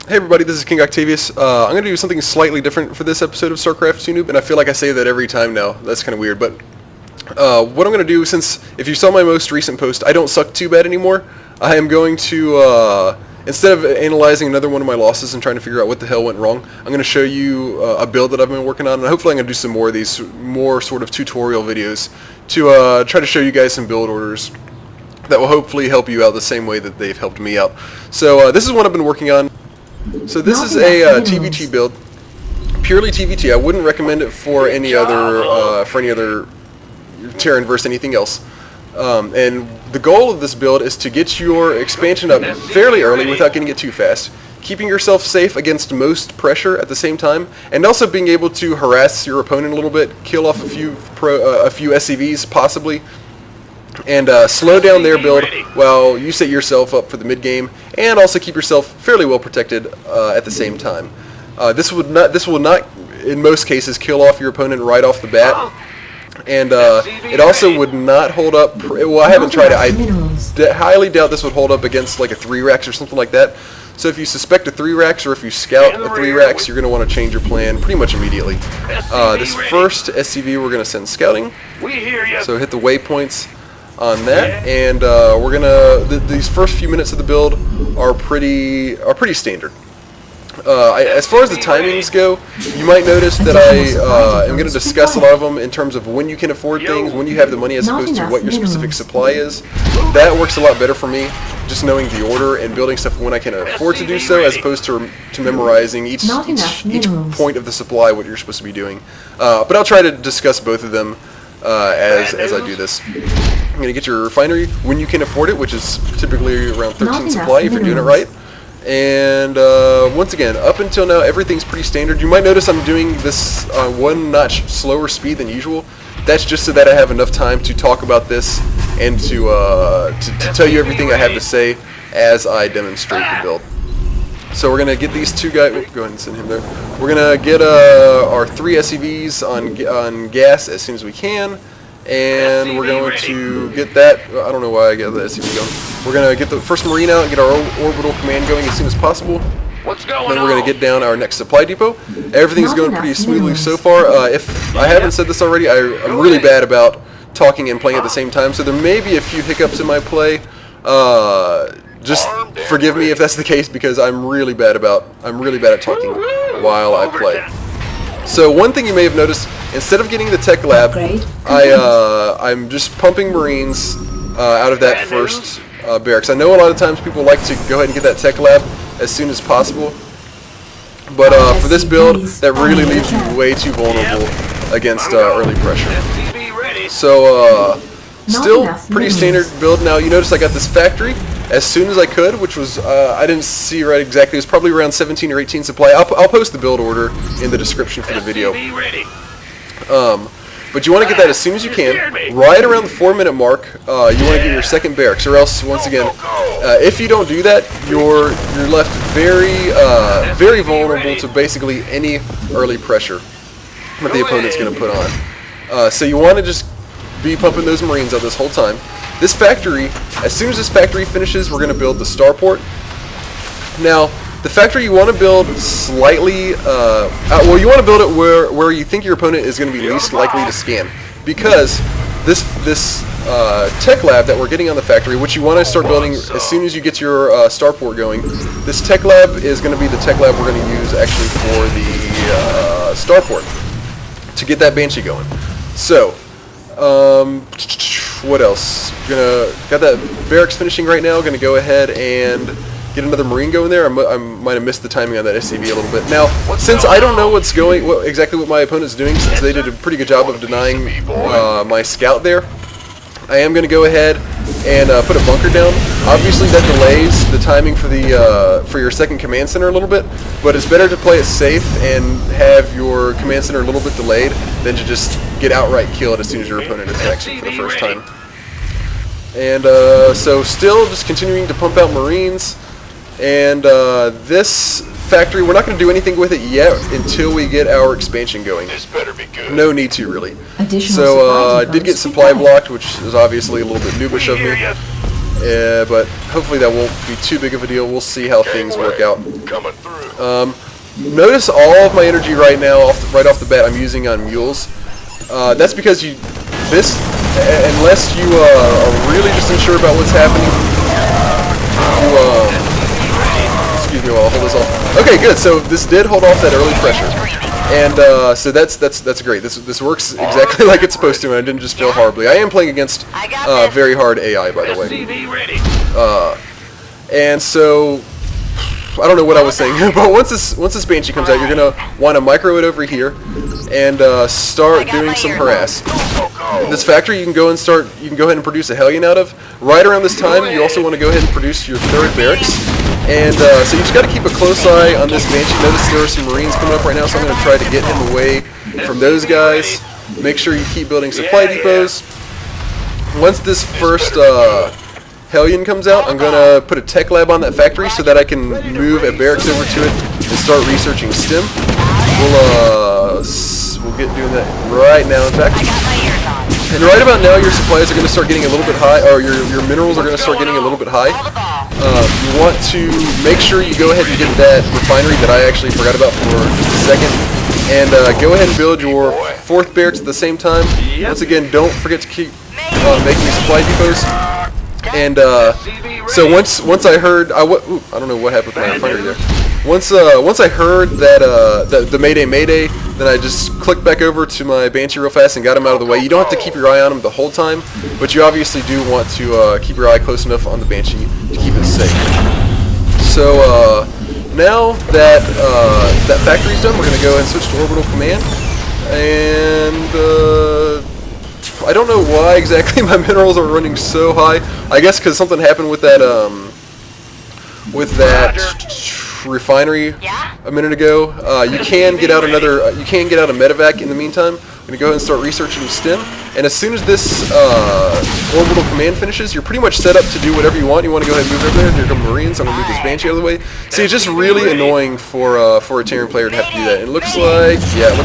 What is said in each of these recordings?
Hey everybody, this is King Octavius. I'm going to do something slightly different for this episode of StarCraft 2 Noob, and I feel like I say that every time now. That's kind of weird, but what I'm going to do, since if you saw my most recent post, I don't suck too bad anymore, I am going to, instead of analyzing another one of my losses and trying to figure out what the hell went wrong, I'm going to show you a build that I've been working on, and hopefully I'm going to do some more of these more sort of tutorial videos to try to show you guys some build orders that will hopefully help you out the same way that they've helped me out. So this is what I've been working on. So this is a TVT build, purely TVT. I wouldn't recommend it for any other Terran versus anything else. And the goal of this build is to get your expansion up fairly early without getting it too fast, keeping yourself safe against most pressure at the same time, and also being able to harass your opponent a little bit, kill off a few SCVs possibly, and slow down their build while you set yourself up for the mid game, and also keep yourself fairly well protected at the same time. This will not in most cases kill off your opponent right off the bat, and it also would not hold up. Well, I haven't tried it. I highly doubt this would hold up against like a 3-Rax or something like that. So if you suspect a 3-Rax or if you scout a 3-Rax, you're going to want to change your plan pretty much immediately. This first SCV we're going to send scouting. So hit the waypoints on that, and we're gonna these first few minutes of the build are pretty standard. As far as the timings go, you might notice that I am going to discuss a lot of them in terms of when you can afford things, when you have the money, as opposed to what your specific supply is. That works a lot better for me, just knowing the order and building stuff when I can afford to do so, as opposed to memorizing each point of the supply, what you're supposed to be doing. But I'll try to discuss both of them as I do this. You're going to get your refinery when you can afford it, which is typically around 13 supply if you're doing it right. And once again, up until now, everything's pretty standard. You might notice I'm doing this one notch slower speed than usual. That's just so that I have enough time to talk about this and to tell you everything I have to say as I demonstrate the build. So we're going to get these two guys, go ahead and send him there. We're going to get our 3 SCVs on gas as soon as we can. And we're going to get that, I don't know why I got the SCV going. We're going to get the first Marine out and get our orbital command going as soon as possible. Then we're going to get down our next supply depot. Everything's going pretty smoothly so far. If I haven't said this already, I'm really bad about talking and playing at the same time, so there may be a few hiccups in my play. Just forgive me if that's the case, because I'm really bad at talking while I play. So one thing you may have noticed, instead of getting the tech lab, I'm just pumping Marines out of that first barracks. I know a lot of times people like to go ahead and get that tech lab as soon as possible, but for this build, that really leaves you way too vulnerable against early pressure. So still pretty standard build. Now you notice I got this factory as soon as I could, which was, I didn't see right exactly, it was probably around 17 or 18 supply. I'll post the build order in the description for the video. But you want to get that as soon as you can. Right around the 4-minute mark, you want to get your second barracks, or else, once again, if you don't do that, you're left very vulnerable to basically any early pressure that the opponent's going to put on. So you want to just be pumping those Marines out this whole time. This factory, as soon as this factory finishes, we're going to build the starport. Now, the factory you want to build slightly, well, you want to build it where you think your opponent is going to be least likely to scan, because this tech lab that we're getting on the factory, which you want to start building as soon as you get your starport going, this tech lab is going to be the tech lab we're going to use actually for the starport to get that Banshee going. So, what else? Got that barracks finishing right now. Gonna go ahead and get another Marine going there. I might have missed the timing on that SCV a little bit. Now, since I don't know exactly what my opponent's doing, since they did a pretty good job of denying my scout there, I am gonna go ahead and put a bunker down. Obviously, that delays the timing for your second command center a little bit, but it's better to play it safe and have your command center a little bit delayed than to just get outright killed as soon as your opponent attacks you for the first time. And so still just continuing to pump out Marines, and this factory, we're not going to do anything with it yet until we get our expansion going. No need to, really. So I did get supply blocked, which is obviously a little bit noobish of me. but hopefully that won't be too big of a deal. We'll see how things work out. Notice all of my energy right now, right off the bat, I'm using on mules. That's because unless you are really just unsure about what's happening, excuse me while I hold this off. Okay, good. So this did hold off that early pressure, and so that's great. This works exactly like it's supposed to, and I didn't just fail horribly. I am playing against very hard AI, by the way. And so I don't know what I was saying, but once this Banshee comes out, you're gonna want to micro it over here and start doing some harass. This factory you can go ahead and produce a Hellion out of. Right around this time, you also want to go ahead and produce your third barracks. And so you just got to keep a close eye on this Banshee. Notice there are some Marines coming up right now, so I'm going to try to get him away from those guys. Make sure you keep building supply depots. Once this first Hellion comes out, I'm going to put a tech lab on that factory so that I can move a barracks over to it and start researching STEM. We'll get doing that right now, in fact. And right about now, your supplies are going to start getting a little bit high, or your minerals are going to start getting a little bit high. You want to make sure you go ahead and get that refinery that I actually forgot about for just a second. And go ahead and build your fourth barracks at the same time. Once again, don't forget to keep making supply depots. And so once I heard, I don't know what happened with my refinery there. Once I heard that the Mayday, then I just clicked back over to my Banshee real fast and got him out of the way. You don't have to keep your eye on him the whole time, but you obviously do want to keep your eye close enough on the Banshee to keep it safe. So now that that factory's done, we're going to go ahead and switch to orbital command. And I don't know why exactly my minerals are running so high. I guess because something happened with that refinery a minute ago. You can get out a medevac in the meantime. I'm gonna go ahead and start researching STEM, and as soon as this orbital command finishes, you're pretty much set up to do whatever you want. You want to go ahead and move over there. Here come Marines. I'm gonna move this Banshee out of the way. See, it's just really annoying for a Terran player to have to do that. And it looks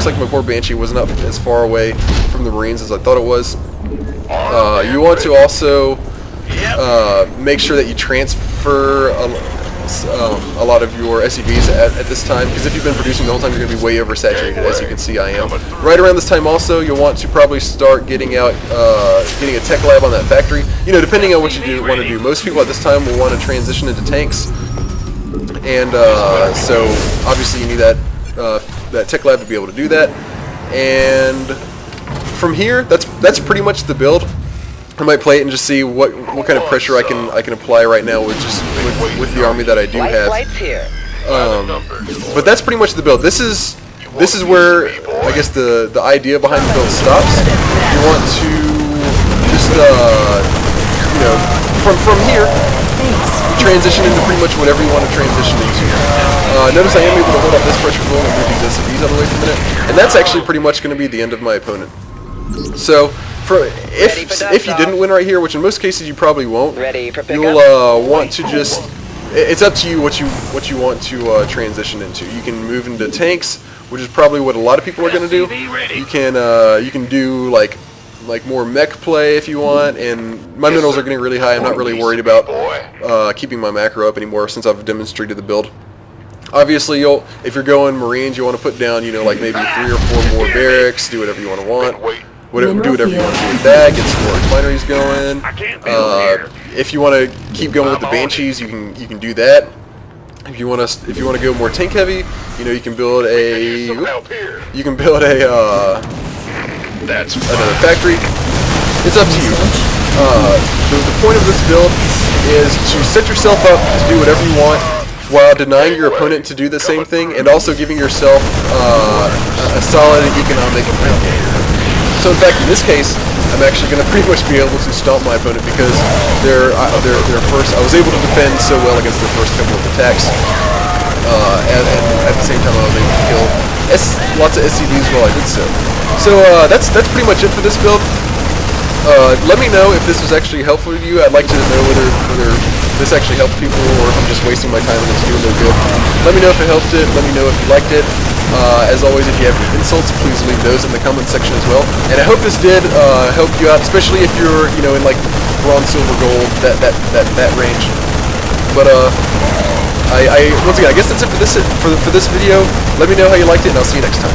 like my poor Banshee wasn't up as far away from the Marines as I thought it was. You want to also make sure that you transfer a lot of your SCVs at this time, because if you've been producing the whole time, you're going to be way oversaturated, as you can see I am. Right around this time also, you'll want to probably start getting a tech lab on that factory. You know, depending on what you want to do. Most people at this time will want to transition into tanks, and so obviously you need that tech lab to be able to do that. And from here, that's pretty much the build. I might play it and just see what kind of pressure I can apply right now with the army that I do have. But that's pretty much the build. This is where I guess the idea behind the build stops. You want to just you know, from here transition into pretty much whatever you want to transition into. Notice I am able to hold up this pressure flow and move these SCVs out of the way for a minute, and that's actually pretty much going to be the end of my opponent. So if you didn't win right here, which in most cases you probably won't, you'll want to just, it's up to you what you want to transition into. You can move into tanks, which is probably what a lot of people are going to do. You can do like more mech play if you want, and my minerals are getting really high. I'm not really worried about keeping my macro up anymore since I've demonstrated the build. Obviously, if you're going Marines, you want to put down, you know, like maybe 3 or 4 more barracks, do whatever you want to want. Do whatever you want to do with that, get some more refineries going. If you want to keep going with the Banshees, you can do that. If you want to go more tank heavy, you know, you can build another factory. It's up to you. The point of this build is to set yourself up to do whatever you want, while denying your opponent to do the same thing, and also giving yourself a solid economic advantage. So in fact, in this case, I'm actually going to pretty much be able to stomp my opponent because I was able to defend so well against their first couple of attacks, and at the same time I was able to kill lots of SCVs while I did so. So that's pretty much it for this build. Let me know if this was actually helpful to you. I'd like to know whether this actually helped people or if I'm just wasting my time and it's doing no good. Let me know if it helped it. Let me know if you liked it. As always, if you have any insults, please leave those in the comment section as well. And I hope this did help you out, especially if you're, you know, in like bronze, silver, gold, that range. But once again, I guess that's it for this video. Let me know how you liked it, and I'll see you next time.